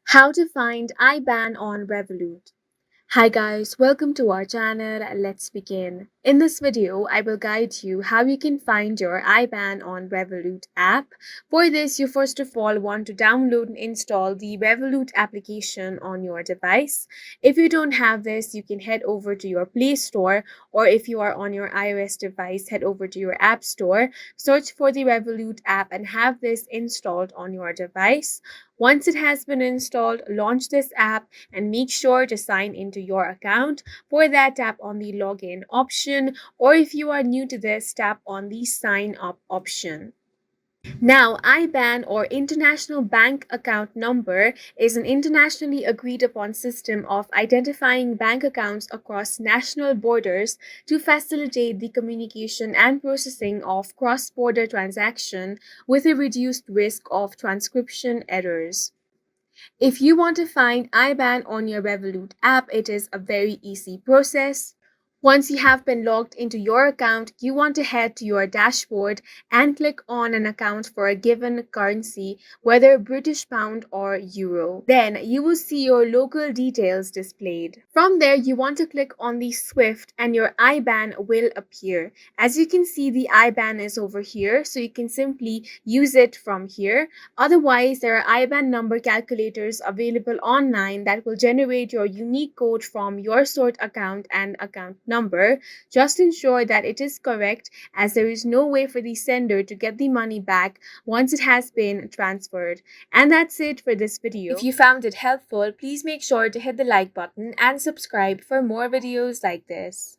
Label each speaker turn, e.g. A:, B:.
A: How to find IBAN on Revolut. Hi guys, welcome to our channel. Let's begin. In this video, I will guide you how you can find your IBAN on Revolut app. For this, you first of all want to download and install the Revolut application on your device. If you don't have this, you can head over to your Play Store, or if you are on your iOS device, head over to your App Store, search for the Revolut app and have this installed on your device. Once it has been installed, launch this app and make sure to sign into your account. For that, tap on the login option, or if you are new to this, tap on the sign up option. Now, IBAN or International Bank Account Number is an internationally agreed upon system of identifying bank accounts across national borders to facilitate the communication and processing of cross-border transactions with a reduced risk of transcription errors. If you want to find IBAN on your Revolut app, it is a very easy process. Once you have been logged into your account, you want to head to your dashboard and click on an account for a given currency, whether British pound or euro. Then you will see your local details displayed. From there, you want to click on the SWIFT and your IBAN will appear. As you can see, the IBAN is over here, so you can simply use it from here. Otherwise, there are IBAN number calculators available online that will generate your unique code from your stored account and account number. Just ensure that it is correct, as there is no way for the sender to get the money back once it has been transferred. And that's it for this video. If you found it helpful, please make sure to hit the like button and subscribe for more videos like this.